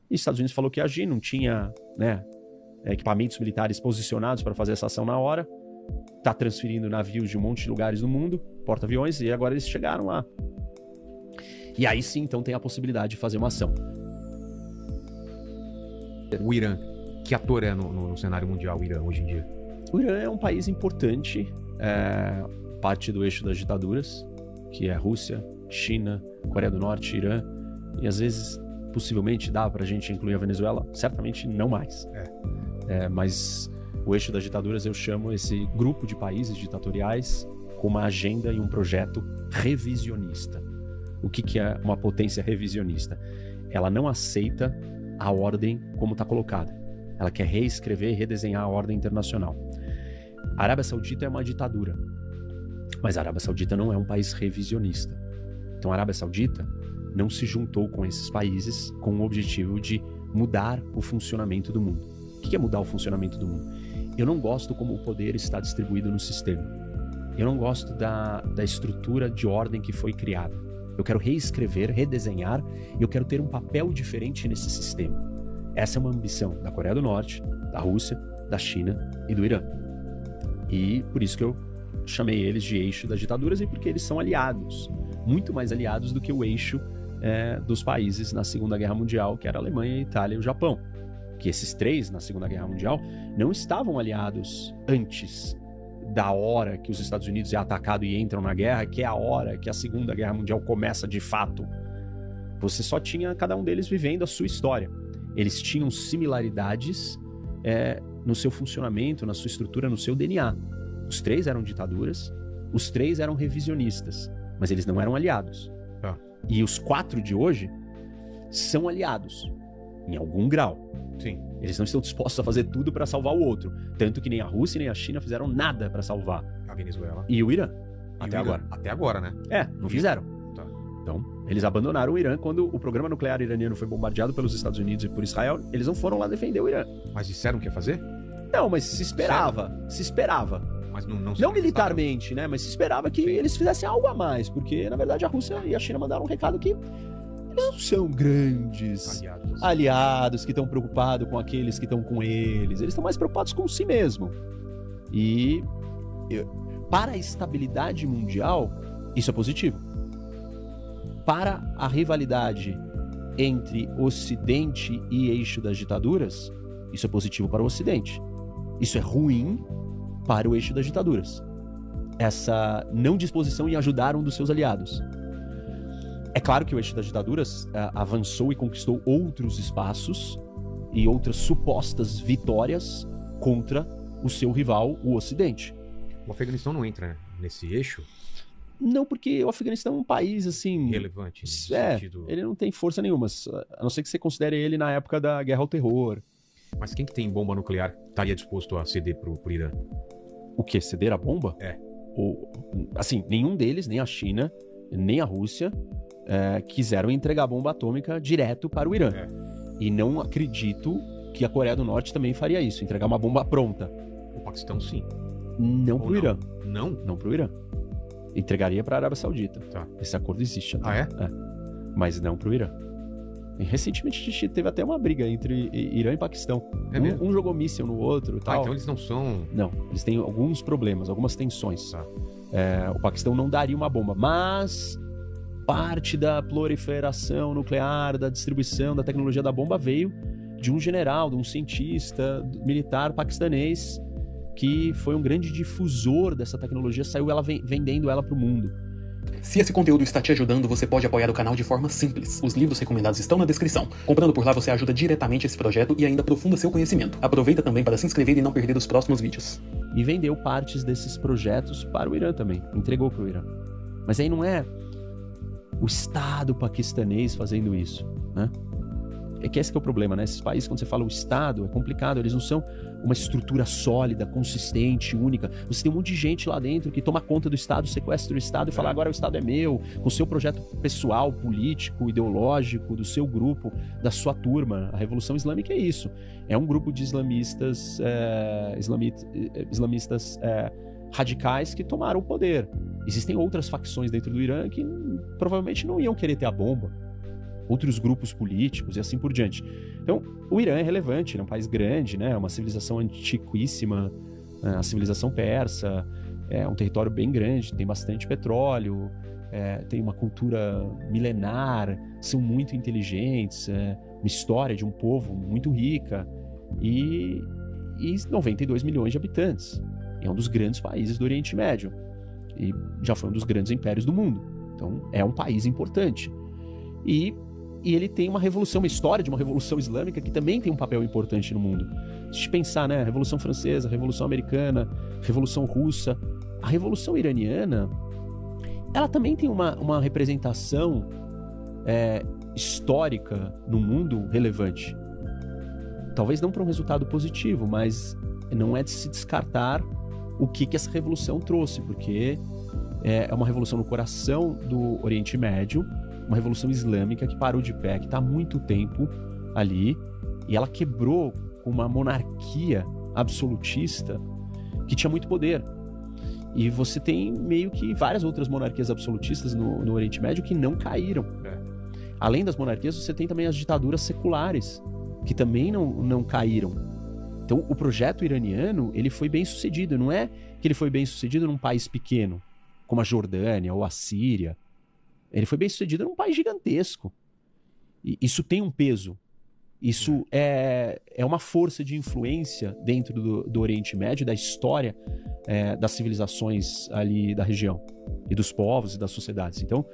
E os Estados Unidos falou que ia agir, não tinha, né, equipamentos militares posicionados para fazer essa ação na hora. Tá transferindo navios de um monte de lugares no mundo, porta-aviões, e agora eles chegaram lá. E aí sim, então, tem a possibilidade de fazer uma ação. O Irã, que ator é no cenário mundial, o Irã, hoje em dia? O Irã é um país importante, parte do eixo das ditaduras, que é Rússia, China, Coreia do Norte, Irã, e às vezes, possivelmente, dá pra gente incluir a Venezuela, certamente não mais. Mas o eixo das ditaduras eu chamo esse grupo de países ditatoriais com uma agenda e um projeto revisionista. O que é uma potência revisionista? Ela não aceita a ordem como está colocada. Ela quer reescrever e redesenhar a ordem internacional. A Arábia Saudita é uma ditadura, mas a Arábia Saudita não é um país revisionista. Então a Arábia Saudita não se juntou com esses países com o objetivo de mudar o funcionamento do mundo. O que é mudar o funcionamento do mundo? Eu não gosto como o poder está distribuído no sistema. Eu não gosto da estrutura de ordem que foi criada. Eu quero reescrever, redesenhar, e eu quero ter um papel diferente nesse sistema. Essa é uma ambição da Coreia do Norte, da Rússia, da China e do Irã. E por isso que eu chamei eles de eixo das ditaduras, e porque eles são aliados, muito mais aliados do que o eixo dos países na Segunda Guerra Mundial, que era a Alemanha, a Itália e o Japão. Que esses três, na Segunda Guerra Mundial, não estavam aliados antes da hora que os Estados Unidos é atacado e entram na guerra, que é a hora que a Segunda Guerra Mundial começa de fato. Você só tinha cada um deles vivendo a sua história. Eles tinham similaridades no seu funcionamento, na sua estrutura, no seu DNA. Os três eram ditaduras, os três eram revisionistas, mas eles não eram aliados. E os quatro de hoje são aliados, em algum grau. Sim. Eles não estão dispostos a fazer tudo para salvar o outro. Tanto que nem a Rússia nem a China fizeram nada para salvar A Venezuela. e o Irã. E Até o Irã. agora. Até agora, né? Não fizeram. Tá. Então, eles abandonaram o Irã quando o programa nuclear iraniano foi bombardeado pelos Estados Unidos e por Israel. Eles não foram lá defender o Irã. Mas disseram que ia fazer? Não, mas se esperava. Sério? Se esperava. Mas não Não militarmente, né? Mas se esperava que eles fizessem algo a mais. Porque, na verdade, a Rússia e a China mandaram um recado que eles não são grandes aliados que estão preocupados com aqueles que estão com eles. Eles estão mais preocupados com si mesmo. E para a estabilidade mundial, isso é positivo. Para a rivalidade entre Ocidente e eixo das ditaduras, isso é positivo para o Ocidente. Isso é ruim para o eixo das ditaduras. Essa não disposição em ajudar um dos seus aliados. É claro que o eixo das ditaduras avançou e conquistou outros espaços e outras supostas vitórias contra o seu rival, o Ocidente. O Afeganistão não entra nesse eixo? Não, porque o Afeganistão é um país, assim... relevante, nesse sentido. Ele não tem força nenhuma, a não ser que você considere ele na época da Guerra ao Terror. Mas quem que tem bomba nuclear estaria disposto a ceder pro Irã? O quê? Ceder a bomba? Assim, nenhum deles, nem a China, nem a Rússia, quiseram entregar a bomba atômica direto para o Irã. E não acredito que a Coreia do Norte também faria isso, entregar uma bomba pronta. O Paquistão, sim. Não pro Irã. Não? Não pro Irã. Entregaria para a Arábia Saudita. Tá. Esse acordo existe. Ah, é? Mas não pro Irã. E recentemente a gente teve até uma briga entre Irã e Paquistão. Um jogou míssil no outro e tal. Então eles não são... Não, eles têm alguns problemas, algumas tensões. O Paquistão não daria uma bomba, mas parte da proliferação nuclear, da distribuição da tecnologia da bomba veio de um general, de um cientista militar paquistanês que foi um grande difusor dessa tecnologia, saiu vendendo ela para o mundo. Se esse conteúdo está te ajudando, você pode apoiar o canal de forma simples. Os livros recomendados estão na descrição. Comprando por lá, você ajuda diretamente esse projeto e ainda aprofunda seu conhecimento. Aproveita também para se inscrever e não perder os próximos vídeos. E vendeu partes desses projetos para o Irã também. Entregou para o Irã. Mas aí não é o Estado paquistanês fazendo isso, né? É que esse que é o problema, né? Esses países, quando você fala o Estado, é complicado. Eles não são uma estrutura sólida, consistente, única. Você tem um monte de gente lá dentro que toma conta do Estado, sequestra o Estado e fala, agora o Estado é meu, com o seu projeto pessoal, político, ideológico, do seu grupo, da sua turma. A Revolução Islâmica é isso. É um grupo de islamistas radicais que tomaram o poder. Existem outras facções dentro do Irã que provavelmente não iam querer ter a bomba. outros grupos políticos e assim por diante. Então, o Irã é relevante, ele é um país grande, né? Uma civilização antiquíssima, a civilização persa, é um território bem grande, tem bastante petróleo, tem uma cultura milenar, são muito inteligentes, uma história de um povo muito rica e 92 milhões de habitantes. É um dos grandes países do Oriente Médio e já foi um dos grandes impérios do mundo. Então, é um país importante. E ele tem uma história de uma revolução islâmica que também tem um papel importante no mundo. Se a gente pensar, né, a Revolução Francesa, a Revolução Americana, a Revolução Russa, a Revolução Iraniana, ela também tem uma representação histórica no mundo relevante. Talvez não para um resultado positivo, mas não é de se descartar o que essa revolução trouxe, porque é uma revolução no coração do Oriente Médio, uma revolução islâmica que parou de pé, que está há muito tempo ali, e ela quebrou com uma monarquia absolutista que tinha muito poder. E você tem meio que várias outras monarquias absolutistas no Oriente Médio que não caíram. Além das monarquias, você tem também as ditaduras seculares, que também não caíram. Então, o projeto iraniano, ele foi bem sucedido. Não é que ele foi bem sucedido num país pequeno, como a Jordânia ou a Síria. Ele foi bem sucedido num país gigantesco. E isso tem um peso. Isso é uma força de influência dentro do Oriente Médio, da história das civilizações ali da região, e dos povos e das sociedades. Então,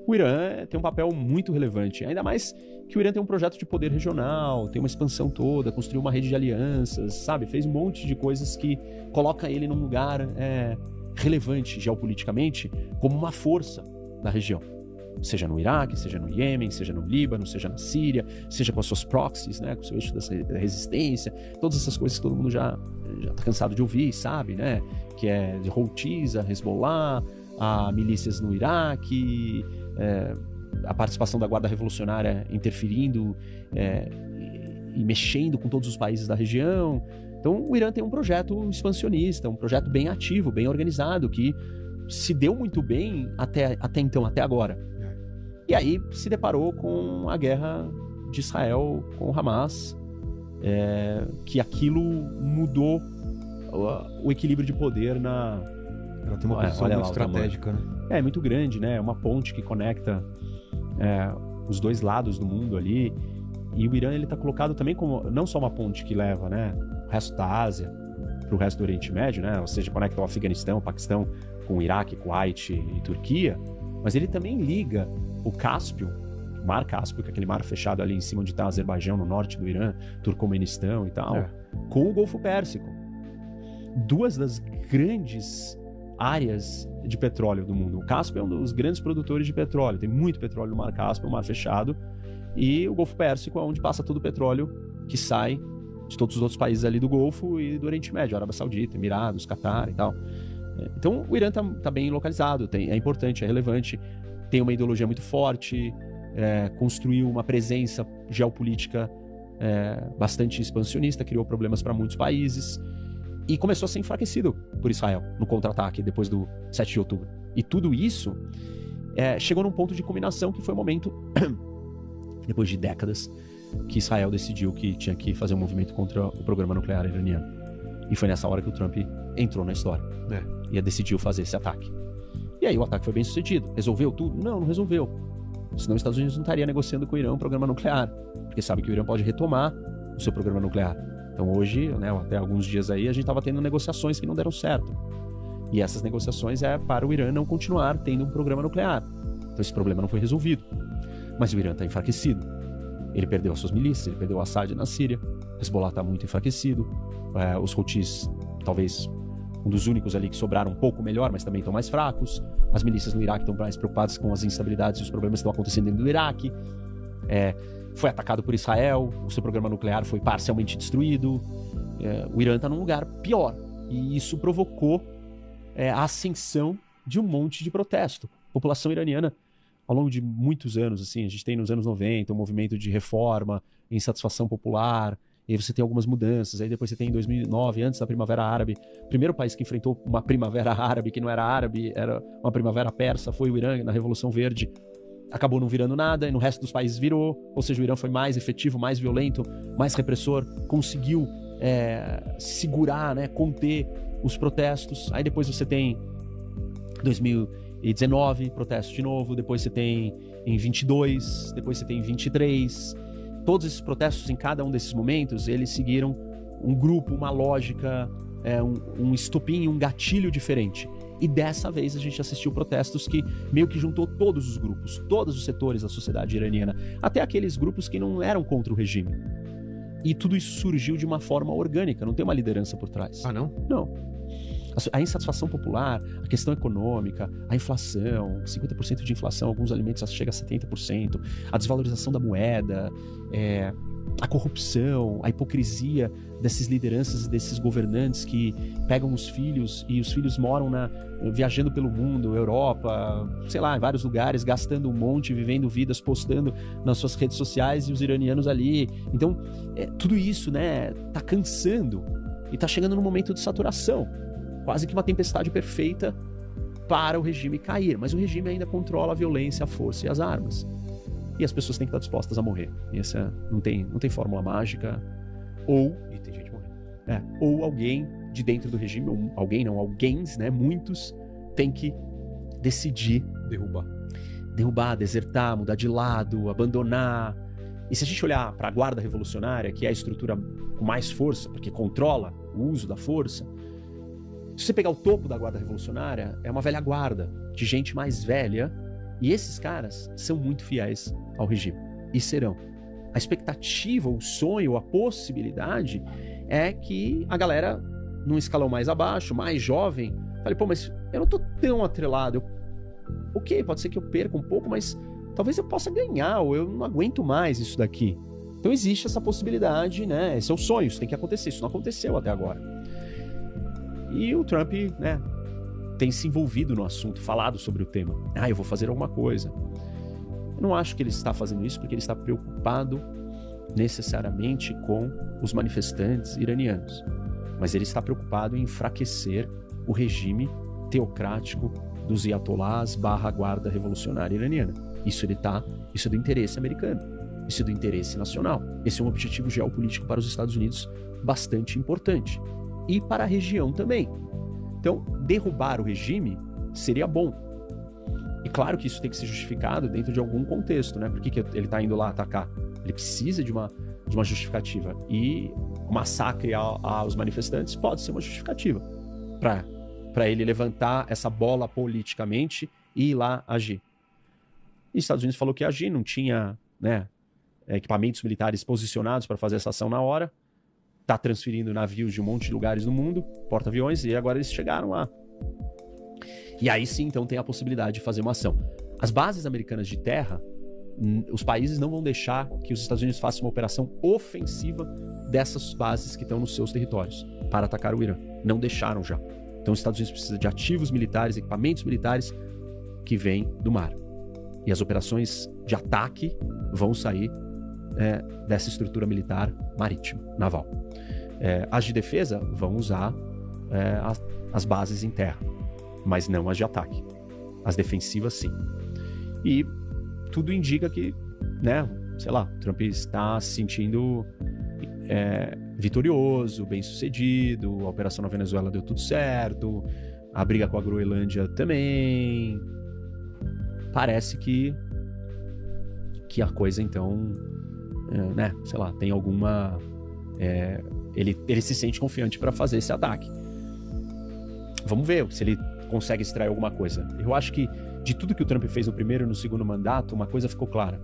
o Irã tem um papel muito relevante, ainda mais que o Irã tem um projeto de poder regional, tem uma expansão toda, construiu uma rede de alianças, sabe? Fez um monte de coisas que coloca ele num lugar relevante geopoliticamente, como uma força da região. Seja no Iraque, seja no Iêmen, seja no Líbano, seja na Síria, seja com as suas proxies, né, com o seu eixo da resistência, todas essas coisas que todo mundo já tá cansado de ouvir, sabe, né? Que é de Houthis, a Hezbollah, a milícias no Iraque, a participação da Guarda Revolucionária interferindo e mexendo com todos os países da região. Então, o Irã tem um projeto expansionista, um projeto bem ativo, bem organizado, que se deu muito bem até então, até agora. E aí se deparou com a guerra de Israel com o Hamas, que aquilo mudou o equilíbrio de poder na... Ela tem uma posição muito estratégica, né? É muito grande, né? É uma ponte que conecta os dois lados do mundo ali. E o Irã, ele tá colocado também como não só uma ponte que leva, né, o resto da Ásia para o resto do Oriente Médio, né? Ou seja, conecta o Afeganistão, o Paquistão com o Iraque, Kuwait e Turquia, mas ele também liga o Cáspio, o Mar Cáspio, que é aquele mar fechado ali em cima onde está o Azerbaijão, no norte do Irã, Turcomenistão e tal, com o Golfo Pérsico. Duas das grandes áreas de petróleo do mundo. O Cáspio é um dos grandes produtores de petróleo, tem muito petróleo no Mar Cáspio, o mar fechado, e o Golfo Pérsico é onde passa todo o petróleo que sai de todos os outros países ali do Golfo e do Oriente Médio, Arábia Saudita, Emirados, Catar e tal. Então o Irã tá bem localizado, é importante, é relevante, tem uma ideologia muito forte, construiu uma presença geopolítica bastante expansionista, criou problemas para muitos países e começou a ser enfraquecido por Israel no contra-ataque depois do 7 de outubro. E tudo isso chegou num ponto de culminação que foi o momento, depois de décadas, que Israel decidiu que tinha que fazer um movimento contra o programa nuclear iraniano. E foi nessa hora que o Trump entrou na história e decidiu fazer esse ataque. E aí o ataque foi bem sucedido. Resolveu tudo? Não resolveu. Senão os Estados Unidos não estaria negociando com o Irã um programa nuclear, porque sabe que o Irã pode retomar o seu programa nuclear. Então hoje, né, até alguns dias aí, a gente estava tendo negociações que não deram certo. E essas negociações para o Irã não continuar tendo um programa nuclear. Então esse problema não foi resolvido. Mas o Irã está enfraquecido. Ele perdeu as suas milícias, ele perdeu o Assad na Síria, o Hezbollah está muito enfraquecido, os Houthis, talvez um dos únicos ali que sobraram um pouco melhor, mas também estão mais fracos. As milícias no Iraque estão mais preocupadas com as instabilidades e os problemas que estão acontecendo dentro do Iraque. Foi atacado por Israel, o seu programa nuclear foi parcialmente destruído. O Irã está num lugar pior. E isso provocou a ascensão de um monte de protesto. A população iraniana, ao longo de muitos anos, assim, a gente tem nos anos 90 um movimento de reforma, insatisfação popular, e aí você tem algumas mudanças, aí depois você tem em 2009, antes da Primavera Árabe, o primeiro país que enfrentou uma Primavera Árabe que não era árabe, era uma Primavera Persa, foi o Irã, na Revolução Verde. acabou não virando nada, e no resto dos países virou, ou seja, o Irã foi mais efetivo, mais violento, mais repressor, conseguiu segurar, né, conter os protestos. Aí depois você tem 2019, protesto de novo, depois você tem em 22, depois você tem em 23. Todos esses protestos, em cada um desses momentos, eles seguiram um grupo, uma lógica, um estopim, um gatilho diferente. E dessa vez a gente assistiu protestos que meio que juntou todos os grupos, todos os setores da sociedade iraniana, até aqueles grupos que não eram contra o regime. E tudo isso surgiu de uma forma orgânica, não tem uma liderança por trás. Ah, não? Não. A insatisfação popular, a questão econômica, a inflação, 50% de inflação, alguns alimentos chega a 70%, a desvalorização da moeda, a corrupção, a hipocrisia dessas lideranças e desses governantes que pegam os filhos e os filhos moram viajando pelo mundo, Europa, sei lá, em vários lugares, gastando um monte, vivendo vidas, postando nas suas redes sociais e os iranianos ali. Então, tudo isso, né, tá cansando e tá chegando num momento de saturação. Quase que uma tempestade perfeita para o regime cair. Mas o regime ainda controla a violência, a força e as armas. E as pessoas têm que estar dispostas a morrer. E essa não tem fórmula mágica. E tem gente morrendo. Ou alguém de dentro do regime, ou alguém não, alguém, né, muitos, tem que decidir derrubar, desertar, mudar de lado, abandonar. E se a gente olhar para a Guarda Revolucionária, que é a estrutura com mais força, porque controla o uso da força, se você pegar o topo da Guarda Revolucionária, é uma velha guarda de gente mais velha, e esses caras são muito fiéis ao regime, e serão. A expectativa, o sonho, a possibilidade é que a galera, num escalão mais abaixo, mais jovem, fale, pô, mas eu não tô tão atrelado, ok, pode ser que eu perca um pouco, mas talvez eu possa ganhar, ou eu não aguento mais isso daqui. Então existe essa possibilidade, né, esse é o sonho, isso tem que acontecer, isso não aconteceu até agora. E o Trump, né, tem se envolvido no assunto, falado sobre o tema. Eu vou fazer alguma coisa. Eu não acho que ele está fazendo isso porque ele está preocupado necessariamente com os manifestantes iranianos. Mas ele está preocupado em enfraquecer o regime teocrático dos Ayatollahs / Guarda Revolucionária Iraniana. Isso é do interesse americano. Isso é do interesse nacional. Esse é um objetivo geopolítico para os Estados Unidos bastante importante. E para a região também. Então, derrubar o regime seria bom. E claro que isso tem que ser justificado dentro de algum contexto, né? Por que ele está indo lá atacar? Ele precisa de uma justificativa. E o massacre aos manifestantes pode ser uma justificativa para ele levantar essa bola politicamente e ir lá agir. E os Estados Unidos falou que ia agir, não tinha, né, equipamentos militares posicionados para fazer essa ação na hora. Está transferindo navios de um monte de lugares no mundo, porta-aviões, e agora eles chegaram lá. E aí sim, então, tem a possibilidade de fazer uma ação. As bases americanas de terra, os países não vão deixar que os Estados Unidos façam uma operação ofensiva dessas bases que estão nos seus territórios para atacar o Irã. Não deixaram já. Então os Estados Unidos precisam de ativos militares, equipamentos militares que vêm do mar. E as operações de ataque vão sair dessa estrutura militar marítima, naval. As de defesa vão usar as bases em terra, mas não as de ataque. As defensivas, sim. E tudo indica que, né, sei lá, o Trump está se sentindo vitorioso, bem-sucedido, a operação na Venezuela deu tudo certo, a briga com a Groenlândia também. Parece que a coisa, então, né, sei lá, tem alguma... Ele se sente confiante para fazer esse ataque. Vamos ver se ele consegue extrair alguma coisa. Eu acho que de tudo que o Trump fez no primeiro e no segundo mandato, uma coisa ficou clara.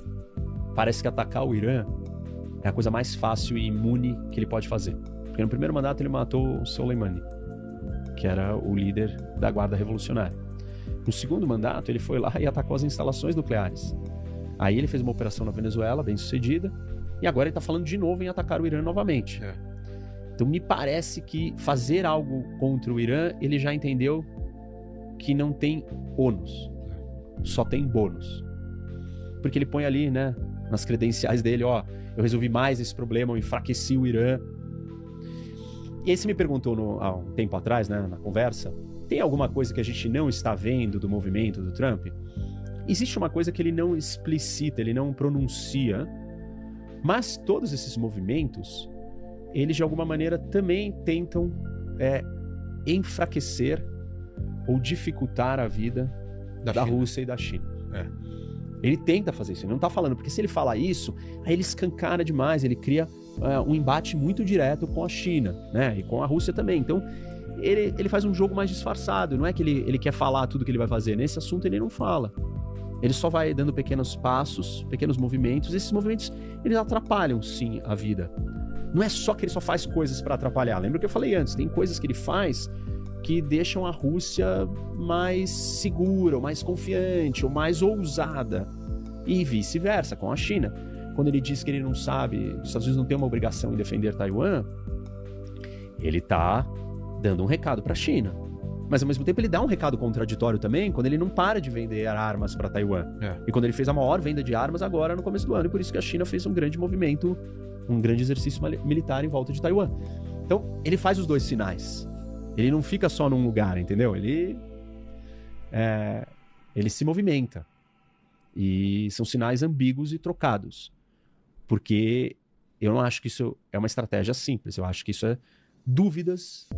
Parece que atacar o Irã é a coisa mais fácil e imune que ele pode fazer. Porque no primeiro mandato ele matou o Soleimani, que era o líder da Guarda Revolucionária. No segundo mandato ele foi lá e atacou as instalações nucleares. Aí ele fez uma operação na Venezuela, bem sucedida, e agora ele está falando de novo em atacar o Irã novamente. Então me parece que fazer algo contra o Irã, ele já entendeu que não tem ônus, só tem bônus. Porque ele põe ali, né, nas credenciais dele, ó, eu resolvi mais esse problema, eu enfraqueci o Irã. E aí você me perguntou há um tempo atrás, né, na conversa, tem alguma coisa que a gente não está vendo do movimento do Trump? Existe uma coisa que ele não explicita, ele não pronuncia, mas todos esses movimentos, eles de alguma maneira também tentam enfraquecer ou dificultar a vida da Rússia e da China. Ele tenta fazer isso, ele não tá falando, porque se ele falar isso, aí ele escancara demais, ele cria um embate muito direto com a China, né? E com a Rússia também. Então, ele faz um jogo mais disfarçado, não é que ele quer falar tudo que ele vai fazer. Nesse assunto ele não fala. Ele só vai dando pequenos passos, pequenos movimentos. Esses movimentos, eles atrapalham, sim, a vida. Não é só que ele só faz coisas para atrapalhar. Lembra que eu falei antes, tem coisas que ele faz que deixam a Rússia mais segura, ou mais confiante, ou mais ousada. E vice-versa, com a China. Quando ele diz que ele não sabe, os Estados Unidos não tem uma obrigação em defender Taiwan, ele tá dando um recado para a China. Mas ao mesmo tempo ele dá um recado contraditório também quando ele não para de vender armas para Taiwan. E quando ele fez a maior venda de armas agora no começo do ano, e por isso que a China fez um grande movimento, um grande exercício militar em volta de Taiwan. Então, ele faz os dois sinais. Ele não fica só num lugar, entendeu? Ele se movimenta. E são sinais ambíguos e trocados. Porque eu não acho que isso é uma estratégia simples. Eu acho que isso é dúvidas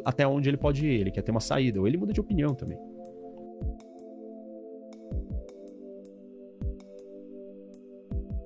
até onde ele pode ir. Ele quer ter uma saída. Ou ele muda de opinião também.